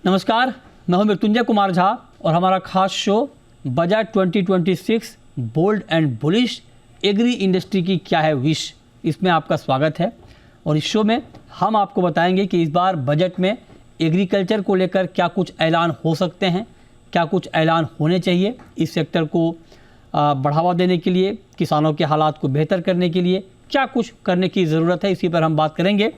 नमस्कार, मैं हूं मृत्युंजय कुमार झा और हमारा खास show budget 2026 bold and bullish agri industry की क्या है विश, इसमें आपका स्वागत है। और इस शो में हम आपको बताएंगे कि इस बार बजट में एग्रीकल्चर को लेकर क्या कुछ ऐलान हो सकते हैं, क्या कुछ ऐलान होने चाहिए, इस सेक्टर को बढ़ावा देने के लिए, किसानों के हालात को बेहतर करने के लिए क्या कुछ करने की ज़रूरत है, इसी पर हम बात करेंगे।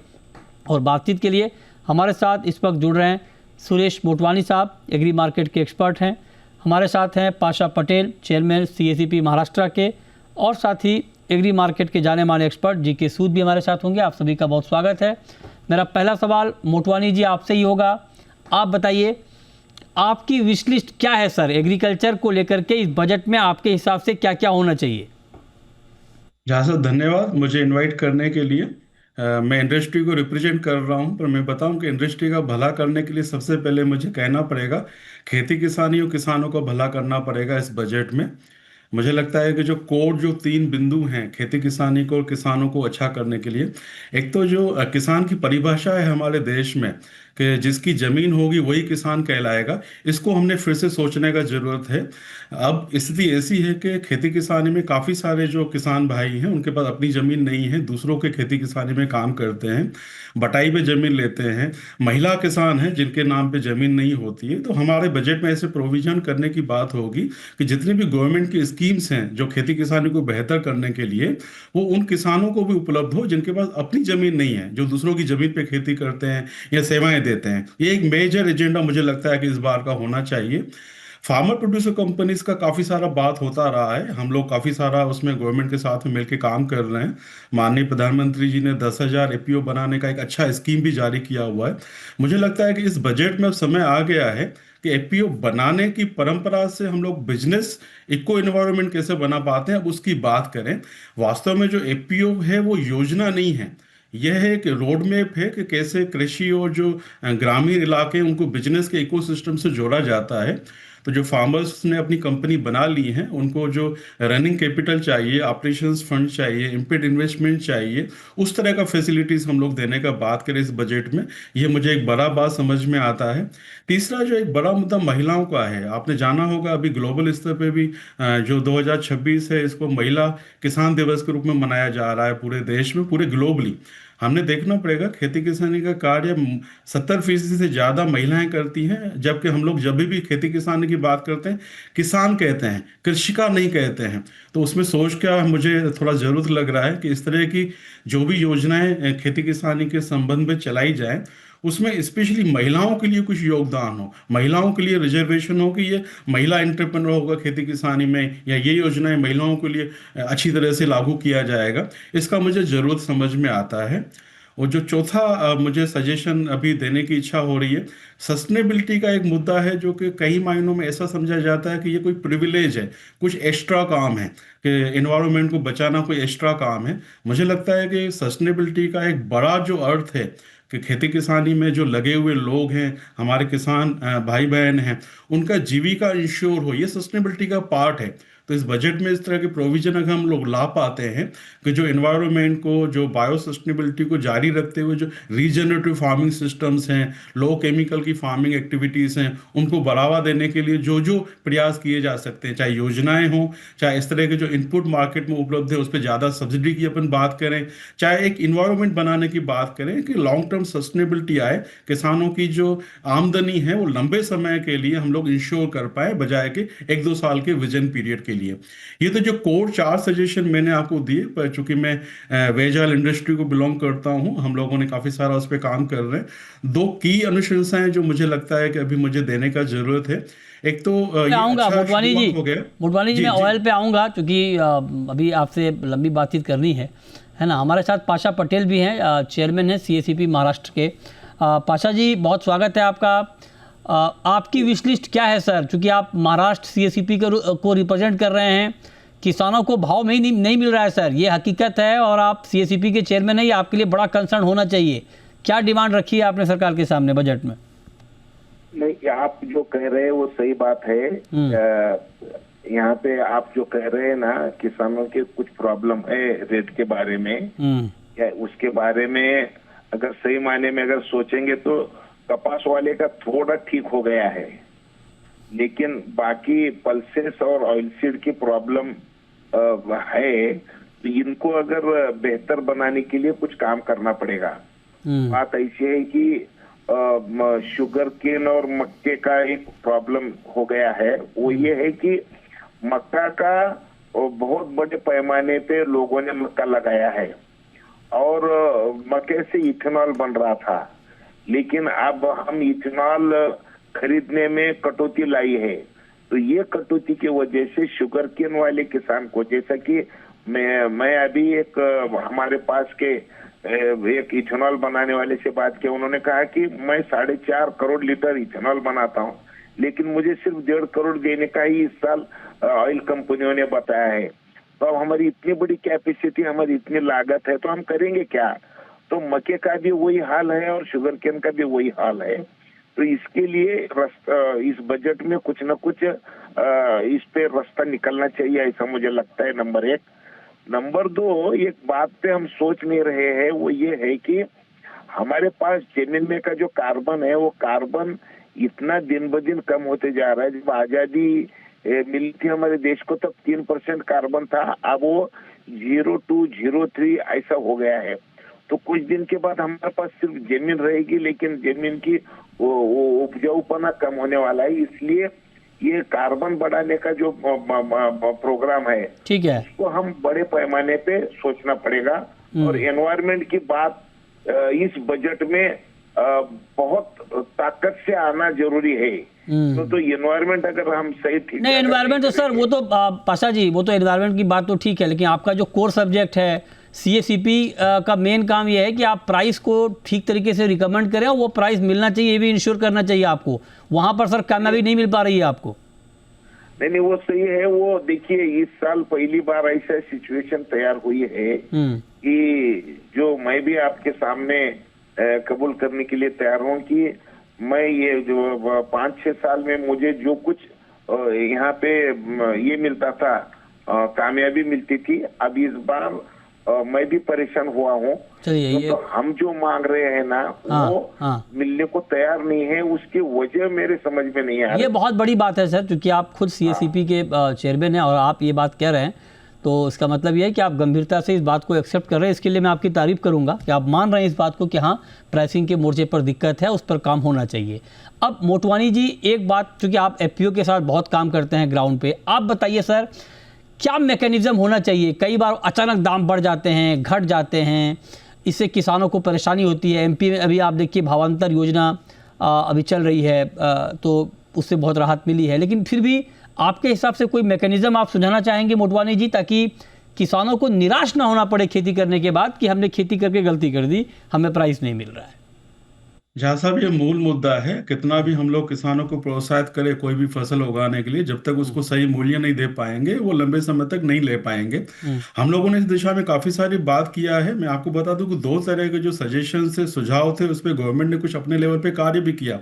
और बातचीत के लिए हमारे साथ इस वक्त जुड़ रहे हैं सुरेश मोटवानी साहब, एग्री मार्केट के एक्सपर्ट हैं। हमारे साथ हैं पाशा पटेल, चेयरमैन CACP महाराष्ट्र के, और साथ ही एग्री मार्केट के जाने माने एक्सपर्ट GK सूद भी हमारे साथ होंगे। आप सभी का बहुत स्वागत है। मेरा पहला सवाल मोटवानी जी आपसे ही होगा। आप बताइए, आपकी विश लिस्ट क्या है सर एग्रीकल्चर को लेकर के? इस बजट में आपके हिसाब से क्या क्या होना चाहिए? जहाँ से धन्यवाद मुझे इनवाइट करने के लिए। मैं इंडस्ट्री को रिप्रेजेंट कर रहा हूँ, पर मैं बताऊँ कि इंडस्ट्री का भला करने के लिए सबसे पहले मुझे कहना पड़ेगा खेती किसानी और किसानों को भला करना पड़ेगा इस बजट में। मुझे लगता है कि जो 3 बिंदु हैं खेती किसानी को और किसानों को अच्छा करने के लिए, एक तो जो किसान की परिभाषा है हमारे देश में कि जिसकी जमीन होगी वही किसान कहलाएगा, इसको हमने फिर से सोचने का जरूरत है। अब स्थिति ऐसी है कि खेती किसानी में काफ़ी सारे जो किसान भाई हैं उनके पास अपनी ज़मीन नहीं है, दूसरों के खेती किसानी में काम करते हैं, बटाई पे ज़मीन लेते हैं। महिला किसान हैं जिनके नाम पे ज़मीन नहीं होती है। तो हमारे बजट में ऐसे प्रोविज़न करने की बात होगी कि जितनी भी गवर्नमेंट की स्कीम्स हैं जो खेती किसानी को बेहतर करने के लिए, वो उन किसानों को भी उपलब्ध हो जिनके पास अपनी ज़मीन नहीं है, जो दूसरों की ज़मीन पे खेती करते हैं या सेवाएं देते हैं। ये एक मेजर एजेंडा मुझे लगता है कि इस बार का होना चाहिए। फार्मर प्रोड्यूसर कंपनीज का काफ़ी सारा बात होता रहा है, हम लोग काफ़ी सारा उसमें गवर्नमेंट के साथ में मिलकर काम कर रहे हैं। माननीय प्रधानमंत्री जी ने 10,000 APO बनाने का एक अच्छा स्कीम भी जारी किया हुआ है। मुझे लगता है कि इस बजट में अब समय आ गया है कि APO बनाने की परंपरा से हम लोग बिजनेस इको एनवायरनमेंट कैसे बना पाते हैं, अब उसकी बात करें। वास्तव में जो APO है वो योजना नहीं है, यह है कि रोड मैप है कि कैसे कृषि और जो ग्रामीण इलाके हैं उनको बिजनेस के इकोसिस्टम से जोड़ा जाता है। तो जो फार्मर्स ने अपनी कंपनी बना ली है उनको जो रनिंग कैपिटल चाहिए, ऑपरेशंस फंड चाहिए, इम्पीड इन्वेस्टमेंट चाहिए, उस तरह का फैसिलिटीज़ हम लोग देने का बात करें इस बजट में, ये मुझे एक बड़ा बात समझ में आता है। तीसरा जो एक बड़ा मुद्दा महिलाओं का है, आपने जाना होगा अभी ग्लोबल स्तर पे भी जो 2026 है इसको महिला किसान दिवस के रूप में मनाया जा रहा है पूरे देश में, पूरे ग्लोबली। हमने देखना पड़ेगा खेती किसानी का कार्य 70% से ज़्यादा महिलाएं करती हैं, जबकि हम लोग जब भी खेती किसानी की बात करते हैं किसान कहते हैं, कृषिका नहीं कहते हैं। तो उसमें सोच का मुझे थोड़ा ज़रूरत लग रहा है कि इस तरह की जो भी योजनाएं खेती किसानी के संबंध में चलाई जाए उसमें स्पेशली महिलाओं के लिए कुछ योगदान हो, महिलाओं के लिए रिजर्वेशन हो कि ये महिला एंटरप्रेन्योर होगा खेती किसानी में, या ये योजनाएं महिलाओं के लिए अच्छी तरह से लागू किया जाएगा, इसका मुझे ज़रूरत समझ में आता है। और जो चौथा मुझे सजेशन अभी देने की इच्छा हो रही है, सस्टेनेबिलिटी का एक मुद्दा है जो कि कई मायनों में ऐसा समझा जाता है कि ये कोई प्रिविलेज है, कुछ एक्स्ट्रा काम है, कि एनवायरनमेंट को बचाना कोई एक्स्ट्रा काम है। मुझे लगता है कि सस्टेनेबिलिटी का एक बड़ा जो अर्थ है कि खेती किसानी में जो लगे हुए लोग हैं, हमारे किसान भाई बहन हैं, उनका जीविका इंश्योर हो, ये सस्टेनेबिलिटी का पार्ट है। तो इस बजट में इस तरह के प्रोविजन अगर हम लोग ला पाते हैं कि जो एनवायरनमेंट को, जो बायो सस्टेनेबिलिटी को जारी रखते हुए जो रीजनरेटिव फार्मिंग सिस्टम्स हैं, लो केमिकल की फार्मिंग एक्टिविटीज़ हैं, उनको बढ़ावा देने के लिए जो जो प्रयास किए जा सकते हैं, चाहे योजनाएं हों, चाहे इस तरह के जो इनपुट मार्केट में उपलब्ध है उस पर ज़्यादा सब्सिडी की अपन बात करें, चाहे एक इन्वायरमेंट बनाने की बात करें कि लॉन्ग टर्म सस्टेनेबिलिटी आए, किसानों की जो आमदनी है वो लंबे समय के लिए हम लोग इंश्योर कर पाए, बजाय के 1-2 साल के विजन पीरियड के लिए। ये तो जो कोर 4 सजेशन मैंने आपको दिए, पर चूंकि मैं वेज ऑयल इंडस्ट्री को बिलोंग करता हूं, हम लोगों ने काफ़ी सारा उस पर काम कर रहे हैं। 2 की अनुशंसाएं जो मुझे लगता है कि अभी मुझे देने का ज़रूरत है। एक तो ये आऊँगा अच्छा मोटवानी जी, शुरुआत हो गया। मोटवानी जी जी मैं जी। ऑयल पे आऊँगा क्योंकि अभी आपसे लंबी बातचीत करनी है ना। हमारे साथ पाशा पटेल भी हैं, चेयरमैन हैं CACP महाराष्ट्र के। पाशा जी बहुत स्वागत है आपका। आपकी विश लिस्ट क्या है सर? चूँकि आप महाराष्ट्र CACP को रिप्रेजेंट कर रहे हैं, किसानों को भाव में ही नहीं मिल रहा है सर, ये हकीकत है, और आप CACP के चेयरमैन हैं, ये आपके लिए बड़ा कंसर्न होना चाहिए। क्या डिमांड रखी है आपने सरकार के सामने बजट में? नहीं, आप जो कह रहे हैं वो सही बात है। यहाँ पे आप जो कह रहे हैं ना, किसानों के कुछ प्रॉब्लम है रेट के बारे में, या उसके बारे में अगर सही मायने में अगर सोचेंगे तो कपास वाले का थोड़ा ठीक हो गया है, लेकिन बाकी पल्सेस और ऑयल सीड की प्रॉब्लम है। तो इनको अगर बेहतर बनाने के लिए कुछ काम करना पड़ेगा। बात ऐसी है कि शुगर केन और मक्के का एक प्रॉब्लम हो गया है। वो ये है कि मक्का का बहुत बड़े पैमाने पे लोगों ने मक्का लगाया है और मक्के से इथेनॉल बन रहा था, लेकिन अब हम इथेनॉल खरीदने में कटौती लाई है। तो ये कटौती की वजह से शुगर केन वाले किसान को, जैसा कि मैं अभी एक हमारे पास के एक इथेनॉल बनाने वाले से बात किया, उन्होंने कहा कि मैं 4.5 करोड़ लीटर इथेनॉल बनाता हूँ, लेकिन मुझे सिर्फ 1.5 करोड़ देने का ही इस साल ऑयल कंपनियों ने बताया है। तो अब हमारी इतनी बड़ी कैपेसिटी, हमारी इतनी लागत है, तो हम करेंगे क्या? तो मक्के का भी वही हाल है और शुगर केन का भी वही हाल है। तो इसके लिए इस बजट में कुछ न कुछ इस पे रास्ता निकलना चाहिए, ऐसा मुझे लगता है, नंबर 1। नंबर 2, एक बात पे हम सोच नहीं रहे हैं, वो ये है कि हमारे पास जमीन में का जो कार्बन है, वो कार्बन इतना दिन ब दिन कम होते जा रहा है। जब आजादी मिली थी हमारे देश को तब 3% कार्बन था, अब वो 0.2, 0.3 ऐसा हो गया है। तो कुछ दिन के बाद हमारे पास सिर्फ जमीन रहेगी, लेकिन जमीन की वो उपजाऊपना कम होने वाला है। इसलिए ये कार्बन बढ़ाने का जो प्रोग्राम है, ठीक है, उसको हम बड़े पैमाने पे सोचना पड़ेगा। और एनवायरमेंट की बात इस बजट में बहुत ताकत से आना जरूरी है। तो एनवायरमेंट अगर हम सही ठीक नहीं, एनवायरमेंट तो सर वो तो पाशा जी, वो तो एनवायरमेंट की बात तो ठीक है, लेकिन आपका जो कोर सब्जेक्ट है CACP का मेन काम ये है कि आप प्राइस को ठीक तरीके से रिकमेंड करें और वो प्राइस मिलना चाहिए, ये भी इंश्योर करना चाहिए आपको। वहां पर सर कामयाबी नहीं मिल पा रही है आपको। नहीं, वो सही है। वो देखिए, इस साल पहली बार ऐसा सिचुएशन तैयार हुई है कि जो मैं भी आपके सामने कबूल करने के लिए तैयार हूँ कि मैं ये जो 5-6 साल में मुझे जो कुछ यहाँ पे ये मिलता था, कामयाबी मिलती थी, अब इस बार मैं भी परेशान हुआ हूँ। तो हम जो मांग रहे हैं ना, वो मिलने को तैयार नहीं है। उसकी वजह मेरे समझ में नहीं आ रही। ये बहुत बड़ी बात है सर, क्योंकि आप खुद CACP के चेयरमैन हैं और आप ये बात कह रहे हैं, तो इसका मतलब ये है कि आप गंभीरता से इस बात को एक्सेप्ट कर रहे हैं। इसके लिए मैं आपकी तारीफ करूंगा कि आप मान रहे हैं इस बात को कि हाँ, प्राइसिंग के मोर्चे पर दिक्कत है, उस पर काम होना चाहिए। अब मोटवानी जी, एक बात, चूँकि आप FPO के साथ बहुत काम करते हैं ग्राउंड पे, आप बताइए सर, क्या मैकेनिज्म होना चाहिए? कई बार अचानक दाम बढ़ जाते हैं, घट जाते हैं, इससे किसानों को परेशानी होती है। MP में अभी आप देखिए भावांतर योजना अभी चल रही है, तो उससे बहुत राहत मिली है, लेकिन फिर भी आपके हिसाब से कोई मैकेनिज्म आप सुझाना चाहेंगे मोटवानी जी, ताकि किसानों को निराश ना होना पड़े खेती करने के बाद कि हमने खेती करके गलती कर दी, हमें प्राइस नहीं मिल रहा है? जहाँ साहब ये मूल मुद्दा है, कितना भी हम लोग किसानों को प्रोत्साहित करें कोई भी फसल उगाने के लिए, जब तक उसको सही मूल्य नहीं दे पाएंगे वो लंबे समय तक नहीं ले पाएंगे। हम लोगों ने इस दिशा में काफी सारी बात किया है। मैं आपको बता दूं कि 2 तरह के जो सजेशन थे, सुझाव थे, उस पर गवर्नमेंट ने कुछ अपने लेवल पे कार्य भी किया।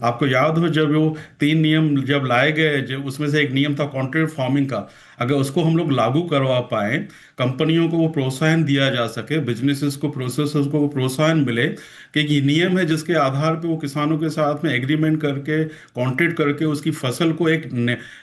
आपको याद हो जब वो 3 नियम जब लाए गए, जब उसमें से एक नियम था कॉन्ट्रैक्ट फार्मिंग का, अगर उसको हम लोग लागू करवा पाए, कंपनियों को वो प्रोत्साहन दिया जा सके, बिजनेसेस को, प्रोसेसर्स को वो प्रोत्साहन मिले कि ये नियम है जिसके आधार पे वो किसानों के साथ में एग्रीमेंट करके, कॉन्ट्रैक्ट करके उसकी फसल को एक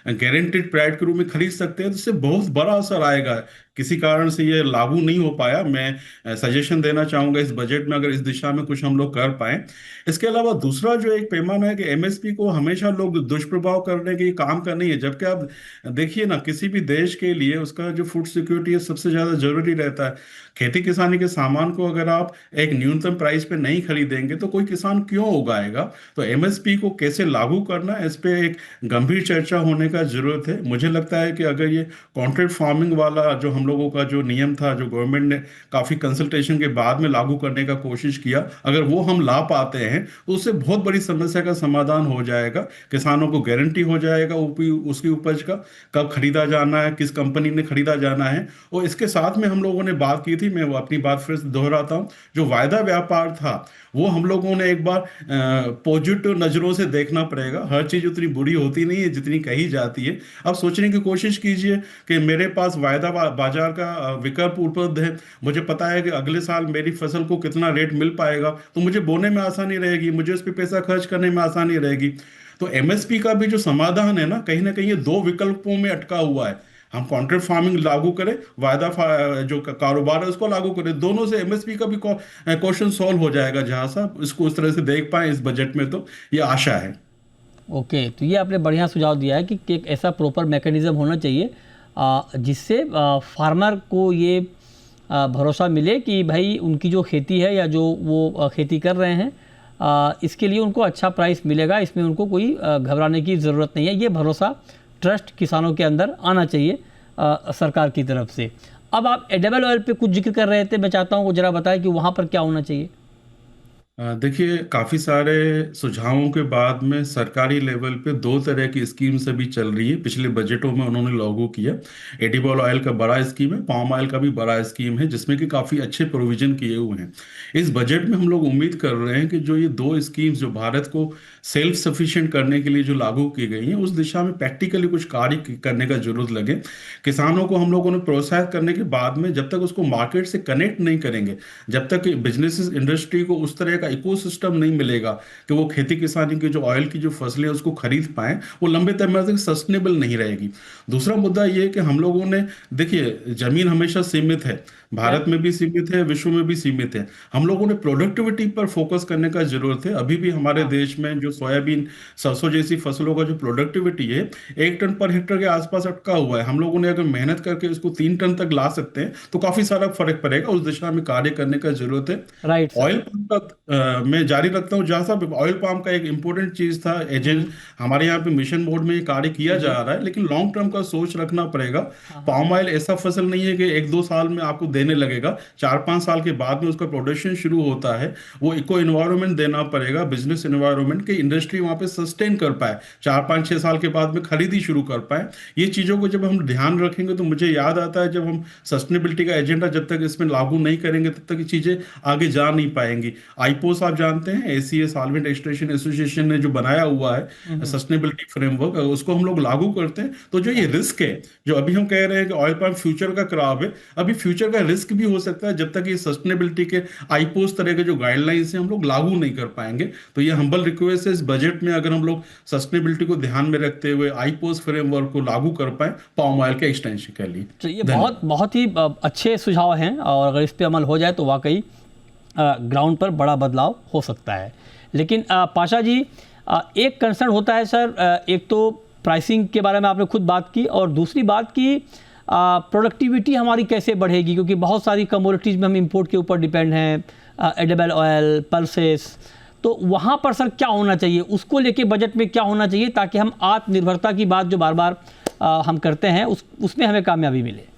गारंटीड प्राइस के रूप में खरीद सकते हैं, तो इससे बहुत बड़ा असर आएगा। किसी कारण से ये लागू नहीं हो पाया, मैं सजेशन देना चाहूंगा इस बजट में अगर इस दिशा में कुछ हम लोग कर पाए। इसके अलावा दूसरा जो एक पैमाना है कि MSP को हमेशा लोग दुष्प्रभाव करने के काम का नहीं है, जबकि आप देखिए ना, किसी भी देश के लिए उसका जो फूड सिक्योरिटी है सबसे ज्यादा जरूरी रहता है। खेती किसानी के सामान को अगर आप एक न्यूनतम प्राइस पे नहीं खरीदेंगे तो कोई किसान क्यों उगाएगा? तो MSP को कैसे लागू करना, इस पे एक गंभीर चर्चा होने का जरूरत है। मुझे लगता है कि अगर ये कॉन्ट्रैक्ट फार्मिंग वाला जो हम लोगों का जो नियम था, जो गवर्नमेंट ने काफी कंसल्टेशन के बाद में लागू करने का कोशिश किया, अगर वो हम ला पाते हैं तो उससे बहुत बड़ी समस्या का समाधान हो जाएगा। किसानों को गारंटी हो जाएगा उसकी उपज का, कब खरीदा जाना जाना है, किस कंपनी ने खरीदा जाना है। और इसके साथ में हम लोगों ने बात की थी, मैं वो अपनी बात फिर से दोहराता हूँ, जो वायदा व्यापार था वो हम लोगों ने एक बार पॉजिटिव नज़रों से देखना पड़ेगा। हर चीज़ उतनी बुरी होती नहीं है जितनी कही जाती है। अब सोचने की कोशिश कीजिए कि मेरे पास वायदा बाजार का विकल्प उपलब्ध है, मुझे पता है कि अगले साल मेरी फसल को कितना रेट मिल पाएगा, तो मुझे बोने में आसानी रहेगी, मुझे उस पर पैसा खर्च करने में आसानी रहेगी। तो एमएसपी का भी जो समाधान है ना कहीं ये दो विकल्पों में अटका हुआ है। हम कॉन्ट्रैक्ट फार्मिंग लागू करें, जो कारोबार है उसको लागू करें, दोनों से एमएसपी का भी क्वेश्चन सॉल्व हो जाएगा। जहां साहब इसको उस तरह से देख पाए इस बजट में, तो ये आशा है। ओके, तो ये आपने बढ़िया सुझाव दिया है कि एक ऐसा प्रॉपर मैकेनिज्म होना चाहिए जिससे फार्मर को ये भरोसा मिले कि भाई उनकी जो खेती है या जो वो खेती कर रहे हैं इसके लिए उनको अच्छा प्राइस मिलेगा, इसमें उनको कोई घबराने की ज़रूरत नहीं है। ये भरोसा, ट्रस्ट किसानों के अंदर आना चाहिए सरकार की तरफ से। अब आप एडिबल ऑयल पे कुछ जिक्र कर रहे थे, मैं चाहता हूँ वो ज़रा बताएं कि वहाँ पर क्या होना चाहिए। देखिए, काफ़ी सारे सुझावों के बाद में सरकारी लेवल पे दो तरह की स्कीम्स अभी चल रही है, पिछले बजटों में उन्होंने लागू किया। एडिबल ऑयल का बड़ा स्कीम है, पाम ऑयल का भी बड़ा स्कीम है, जिसमें कि काफ़ी अच्छे प्रोविजन किए हुए हैं। इस बजट में हम लोग उम्मीद कर रहे हैं कि जो ये दो स्कीम्स जो भारत को सेल्फ सफिशिएंट करने के लिए जो लागू की गई हैं, उस दिशा में प्रैक्टिकली कुछ कार्य करने का जरूरत लगे। किसानों को हम लोगों ने प्रोत्साहित करने के बाद में जब तक उसको मार्केट से कनेक्ट नहीं करेंगे, जब तक बिजनेस इंडस्ट्री को उस तरह का इकोसिस्टम नहीं मिलेगा कि वो खेती किसानी की जो ऑयल की जो फसलें उसको खरीद पाएं, वो लंबे समय तक सस्टेनेबल नहीं रहेगी। दूसरा मुद्दा ये है कि हम लोगों ने, देखिए, जमीन हमेशा सीमित है, भारत में भी सीमित है, विश्व में भी सीमित है। हम लोगों ने प्रोडक्टिविटी पर फोकस करने का जरूरत है। अभी भी हमारे देश में जो सोयाबीन, सरसों जैसी फसलों का जो प्रोडक्टिविटी है 1 टन पर हेक्टेयर के आसपास अटका हुआ है। हम लोगों ने अगर मेहनत करके इसको 3 टन तक ला सकते हैं तो काफी सारा फर्क पड़ेगा। उस दिशा में कार्य करने का जरूरत है। Right sir. ऑयल पाम का मैं जारी रखता हूँ। जहाँ साहब, ऑयल पाम का एक इंपॉर्टेंट चीज था, एजेंट हमारे यहाँ पे मिशन मोड में ये कार्य किया जा रहा है, लेकिन लॉन्ग टर्म का सोच रखना पड़ेगा। पाम ऑयल ऐसा फसल नहीं है कि 1-2 साल में आपको देने लगेगा, 4-5 साल के बाद में उसका प्रोडक्शन शुरू होता है। वो इको एनवायरनमेंट देना पड़ेगा, बिजनेस एनवायरनमेंट, कि इंडस्ट्री वहाँ पे सस्टेन कर पाए, 4-5-6 साल के बाद में खरीदी शुरू कर पाए। ये चीज़ों को जब हम ध्यान रखेंगे तो मुझे याद आता है, जब हम सस्टेनेबिलिटी का एजेंडा जब तक इसमें लागू नहीं करेंगे तब तक ये चीज़ें आगे जा नहीं पाएंगी। आईपोस आप जानते हैं, एसीए सॉल्वेंट एक्सट्रैक्शन एसोसिएशन ने जो बनाया हुआ है सस्टेनेबिलिटी फ्रेमवर्क, उसको हम लोग लागू करते हैं तो जो ये रिस्क है, जो अभी हम कह रहे हैं कि ऑयल पाम फ्यूचर का क्रॉप है, अभी फ्यूचर का रिस्क भी हो सकता है जब तक ये सस्टेनेबिलिटी के आईपोस तरह के जो गाइडलाइंस हैं हम लोग लागू नहीं कर पाएंगे। तो ये हम्बल रिक्वेस्ट है, इस बजट में अगर हम लोग सस्टेनेबिलिटी को ध्यान में रखते हुए आईपोस फ्रेमवर्क को लागू कर पाए पाम ऑयल के एक्सटेंशन के लिए। तो ये बहुत ही अच्छे सुझाव हैं और अगर इस पे अमल हो जाए तो वाकई ग्राउंड पर बड़ा बदलाव हो सकता है। लेकिन पाशा जी, एक कंसर्न होता है सर, एक तो प्राइसिंग के बारे में आपने खुद बात की और दूसरी बात की प्रोडक्टिविटी हमारी कैसे बढ़ेगी, क्योंकि बहुत सारी कमोडिटीज़ में हम इंपोर्ट के ऊपर डिपेंड हैं, एडिबल ऑयल, पल्सेस। तो वहाँ पर सर क्या होना चाहिए, उसको लेके बजट में क्या होना चाहिए ताकि हम आत्मनिर्भरता की बात जो बार बार हम करते हैं उसमें हमें कामयाबी मिले।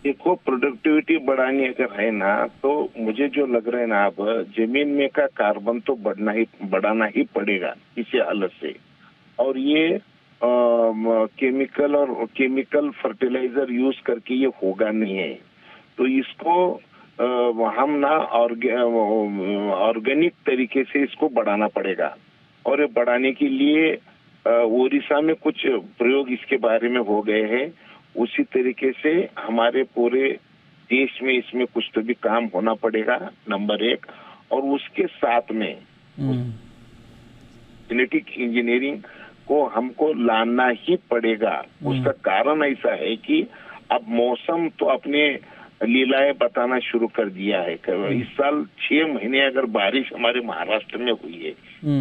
देखो, प्रोडक्टिविटी बढ़ानी अगर है ना, तो मुझे जो लग रहा है ना, अब जमीन में का कार्बन तो बढ़ाना ही पड़ेगा किसी हालत से। और ये केमिकल फर्टिलाइजर यूज करके ये होगा नहीं है। तो इसको हम ना ऑर्गेनिक तरीके से इसको बढ़ाना पड़ेगा। और ये बढ़ाने के लिए ओडिशा में कुछ प्रयोग इसके बारे में हो गए हैं। उसी तरीके से हमारे पूरे देश में इसमें कुछ तो भी काम होना पड़ेगा, नंबर 1। और उसके साथ में जेनेटिक इंजीनियरिंग को हमको लाना ही पड़ेगा। उसका कारण ऐसा है कि अब मौसम तो अपने लीलाएं बताना शुरू कर दिया है। इस साल 6 महीने अगर बारिश हमारे महाराष्ट्र में हुई है,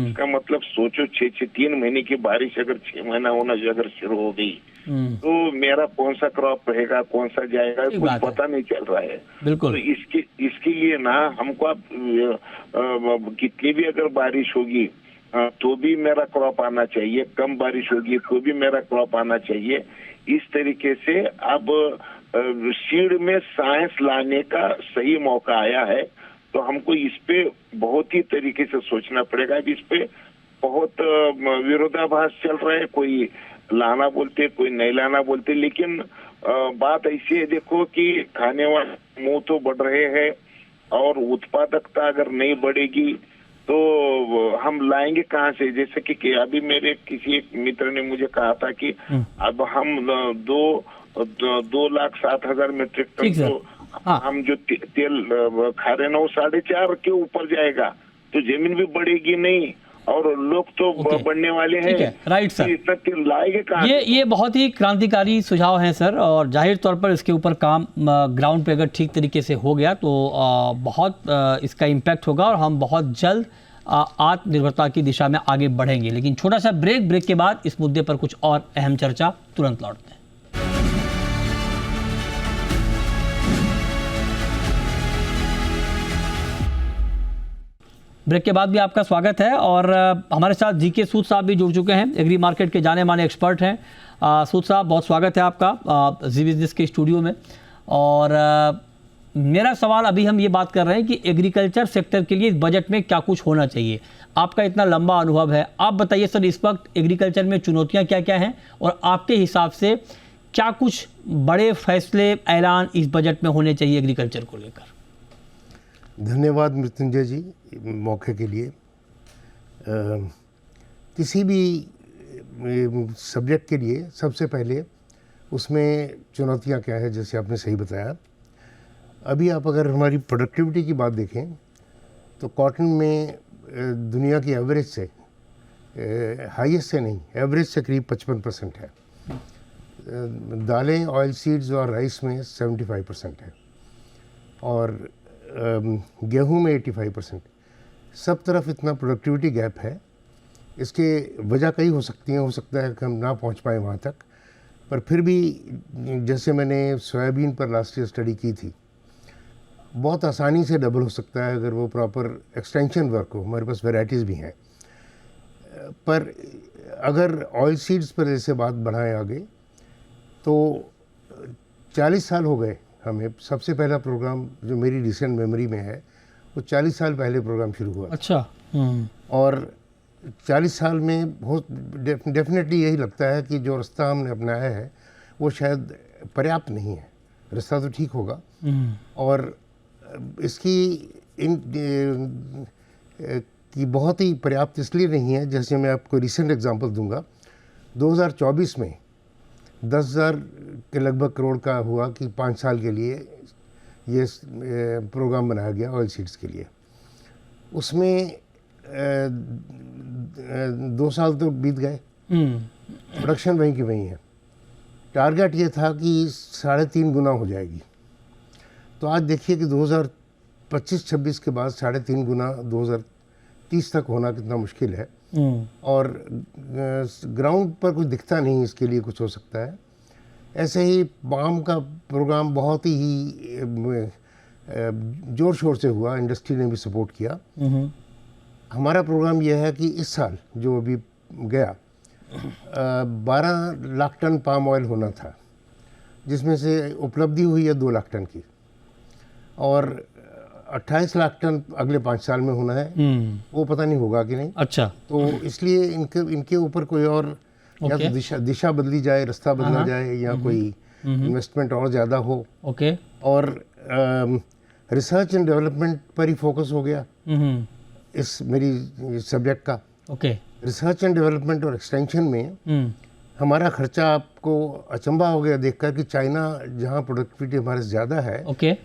इसका मतलब सोचो 3 महीने की बारिश अगर 6 महीना होना अगर शुरू हो गई तो मेरा कौन सा क्रॉप रहेगा, कौन सा जाएगा, कुछ पता नहीं चल रहा है। बिल्कुल। तो इसके लिए ना हमको अब कितनी भी अगर बारिश होगी तो भी मेरा क्रॉप आना चाहिए, कम बारिश होगी तो भी मेरा क्रॉप आना चाहिए। इस तरीके से अब सीड में साइंस लाने का सही मौका आया है। तो हमको इस पे बहुत ही तरीके से सोचना पड़ेगा। इस पे बहुत विरोधाभास चल रहा है। कोई लाना बोलते, कोई नहीं लाना बोलते, लेकिन बात ऐसी है देखो कि खाने वाले मुंह तो बढ़ रहे हैं और उत्पादकता अगर नहीं बढ़ेगी तो हम लाएंगे कहाँ से? जैसे कि अभी मेरे किसी एक मित्र ने मुझे कहा था कि अब हम 2,07,000 मेट्रिक टन तो हम जो तेल खा रहे ना वो 4.5 के ऊपर जाएगा, तो जमीन भी बढ़ेगी नहीं और लोग तो बढ़ने वाले हैं। ठीक है, राइट सर। इतना तेल लाएंगे कहाँ? ये बहुत ही क्रांतिकारी सुझाव हैं सर, और जाहिर तौर पर इसके ऊपर काम ग्राउंड पे अगर ठीक तरीके से हो गया तो बहुत इसका इम्पैक्ट होगा और हम बहुत जल्द आत्मनिर्भरता की दिशा में आगे बढ़ेंगे। लेकिन छोटा सा ब्रेक के बाद इस मुद्दे पर कुछ और अहम चर्चा तुरंत लौटते हैं। ब्रेक के बाद भी आपका स्वागत है और हमारे साथ जीके सूद साहब भी जुड़ चुके हैं, एग्री मार्केट के जाने माने एक्सपर्ट हैं। सूद साहब, बहुत स्वागत है आपका जी बिजनेस के स्टूडियो में। और मेरा सवाल, अभी हम ये बात कर रहे हैं कि एग्रीकल्चर सेक्टर के लिए इस बजट में क्या कुछ होना चाहिए। आपका इतना लंबा अनुभव है, आप बताइए सर, इस वक्त एग्रीकल्चर में चुनौतियाँ क्या क्या हैं और आपके हिसाब से क्या कुछ बड़े फैसले, ऐलान इस बजट में होने चाहिए एग्रीकल्चर को लेकर? धन्यवाद मृत्युंजय जी मौके के लिए। किसी भी सब्जेक्ट के लिए सबसे पहले उसमें चुनौतियां क्या है, जैसे आपने सही बताया। अभी आप अगर हमारी प्रोडक्टिविटी की बात देखें तो कॉटन में दुनिया की एवरेज से, हाईएस्ट से नहीं, एवरेज से करीब 55% है। दालें, ऑयल सीड्स और राइस में 75% है और गेहूं में 85%। सब तरफ इतना प्रोडक्टिविटी गैप है। इसके वजह कई हो सकती हैं, हो सकता है कि हम ना पहुंच पाए वहाँ तक, पर फिर भी जैसे मैंने सोयाबीन पर लास्ट ईयर स्टडी की थी, बहुत आसानी से डबल हो सकता है अगर वो प्रॉपर एक्सटेंशन वर्क हो। हमारे पास वैरायटीज़ भी हैं, पर अगर ऑयल सीड्स पर जैसे बात बढ़ाएं आगे तो 40 साल हो गए हमें। सबसे पहला प्रोग्राम जो मेरी रिसेंट मेमोरी में है वो 40 साल पहले प्रोग्राम शुरू हुआ। अच्छा। और 40 साल में बहुत डेफिनेटली यही लगता है कि जो रास्ता हमने अपनाया है वो शायद पर्याप्त नहीं है। रास्ता तो ठीक होगा और इसकी की बहुत ही पर्याप्त इसलिए नहीं है। जैसे मैं आपको रिसेंट एग्जांपल दूंगा, 2024 में 10,000 के लगभग करोड़ का हुआ कि 5 साल के लिए ये प्रोग्राम बनाया गया ऑयल सीड्स के लिए। उसमें 2 साल तो बीत गए, प्रोडक्शन वहीं की वहीं है। टारगेट ये था कि 3.5 गुना हो जाएगी, तो आज देखिए कि 2025-26 के बाद 3.5 गुना 2030 तक होना कितना मुश्किल है। और ग्राउंड पर कुछ दिखता नहीं, इसके लिए कुछ हो सकता है। ऐसे ही पाम का प्रोग्राम बहुत ही जोर शोर से हुआ, इंडस्ट्री ने भी सपोर्ट किया। हमारा प्रोग्राम यह है कि इस साल जो अभी गया 12 लाख टन पाम ऑयल होना था, जिसमें से उपलब्धि हुई है 2 लाख टन की, और 28 लाख टन अगले 5 साल में होना है। वो पता नहीं होगा कि नहीं। अच्छा। तो इसलिए इनके ऊपर कोई और या तो दिशा बदली जाए, रास्ता बदला जाए, या कोई इन्वेस्टमेंट और ज़्यादा हो। ओके। और रिसर्च एंड डेवलपमेंट पर ही फोकस हो गया इस मेरी सब्जेक्ट का। ओके। रिसर्च एंड डेवलपमेंट और एक्सटेंशन में हमारा खर्चा आपको अचंभा हो गया देखकर कि चाइना जहाँ प्रोडक्टिविटी हमारे से ज़्यादा है, ओके,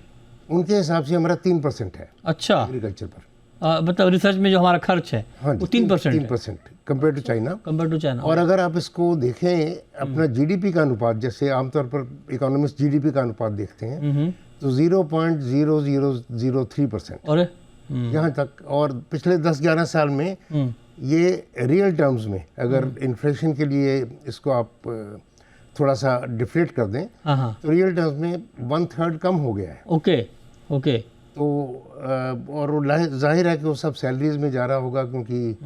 उनके हिसाब से हमारा 3% है। अच्छा। एग्रीकल्चर पर मतलब रिसर्च में जो हमारा खर्च है, हाँ, वो 3% 3% कंपेयर टू चाइना। चाइना। और अगर आप इसको देखें अपना जीडीपी का अनुपात, जैसे आमतौर पर इकोनॉमिस्ट जीडीपी का अनुपात देखते हैं, तो 0.0003%। और यहाँ तक। और पिछले 10-11 साल में ये रियल टर्म्स में, अगर इन्फ्लेशन के लिए इसको आप थोड़ा सा डिफ्लेट कर दें, तो रियल टर्म्स में 1/3 कम हो गया है। ओके। ओके। तो और जाहिर है कि वो सब सैलरीज में जा रहा होगा, क्योंकि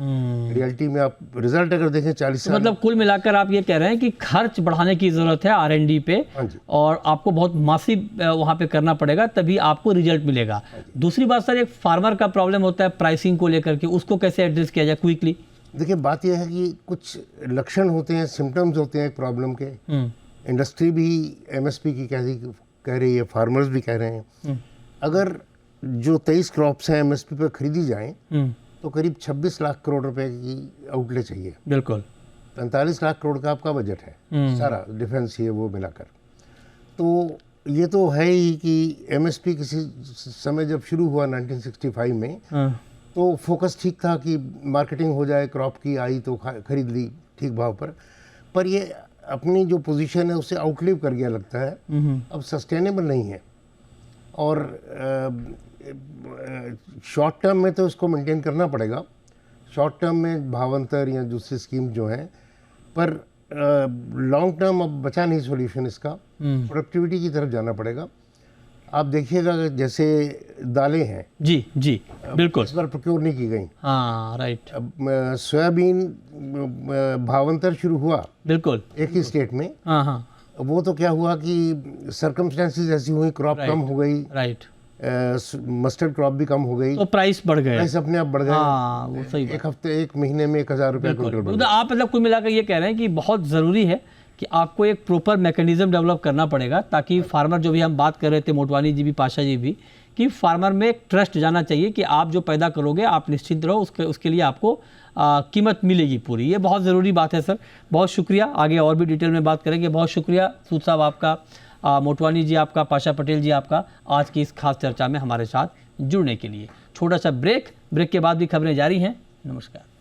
रियलिटी में आप रिजल्ट अगर देखें 40 साल, मतलब कुल मिलाकर आप ये कह रहे हैं कि खर्च बढ़ाने की ज़रूरत है R&D पे, और आपको बहुत मासिव वहाँ पे करना पड़ेगा, तभी आपको रिजल्ट मिलेगा। दूसरी बात सर, एक फार्मर का प्रॉब्लम होता है प्राइसिंग को लेकर के, उसको कैसे एड्रेस किया जाए क्विकली? देखिए बात यह है कि कुछ लक्षण होते हैं, सिम्टम्स होते हैं एक प्रॉब्लम के। इंडस्ट्री भी एमएसपी की कह रही है, फार्मर्स भी कह रहे हैं। अगर जो 23 क्रॉप्स हैं एमएसपी पर खरीदी जाएं तो करीब 26 लाख करोड़ रुपए की आउटले चाहिए। बिल्कुल 45 लाख करोड़ का आपका बजट है सारा, डिफेंस ये वो मिलाकर। तो ये तो है ही कि एमएसपी किसी समय जब शुरू हुआ 1965 में, तो फोकस ठीक था कि मार्केटिंग हो जाए, क्रॉप की आई तो खरीद ली ठीक भाव पर ये अपनी जो पोजीशन है उससे आउटलिव कर गया लगता है, अब सस्टेनेबल नहीं है। और शॉर्ट टर्म में तो इसको मेंटेन करना पड़ेगा, शॉर्ट टर्म में भावांतर या दूसरी स्कीम जो है, पर लॉन्ग टर्म अब बचा नहीं सॉल्यूशन इसका, प्रोडक्टिविटी की तरफ जाना पड़ेगा। आप देखिएगा जैसे दालें हैं, जी जी बिल्कुल, इस बार प्रोक्योर नहीं की गई। हाँ राइट, अब सोयाबीन भावांतर शुरू हुआ बिल्कुल एक ही स्टेट में, हाँ हाँ वो तो क्या हुआ कि सर्कमस्टेंसेस ऐसी हुई, क्रॉप कम हो गई, राइट, मस्टर्ड क्रॉप भी कम हो गई, तो प्राइस बढ़ गए, प्राइस अपने आप बढ़ गए। हाँ वो सही एक हफ्ते एक महीने में 1000 रुपये क्विंटल बढ़ तो आप मतलब कुल मिलाकर ये कह रहे हैं कि बहुत ज़रूरी है कि आपको एक प्रॉपर मैकेनिज्म डेवलप करना पड़ेगा, ताकि फार्मर, जो भी हम बात कर रहे थे मोटवानी जी भी, पाशा जी भी, कि फार्मर में एक ट्रस्ट जाना चाहिए कि आप जो पैदा करोगे आप निश्चिंत रहो, उसके लिए आपको कीमत मिलेगी पूरी। ये बहुत ज़रूरी बात है सर, बहुत शुक्रिया। आगे और भी डिटेल में बात करेंगे। बहुत शुक्रिया सूद साहब आपका, मोटवानी जी आपका, पाशा पटेल जी आपका, आज की इस खास चर्चा में हमारे साथ जुड़ने के लिए। छोटा सा ब्रेक के बाद भी खबरें जारी हैं। नमस्कार।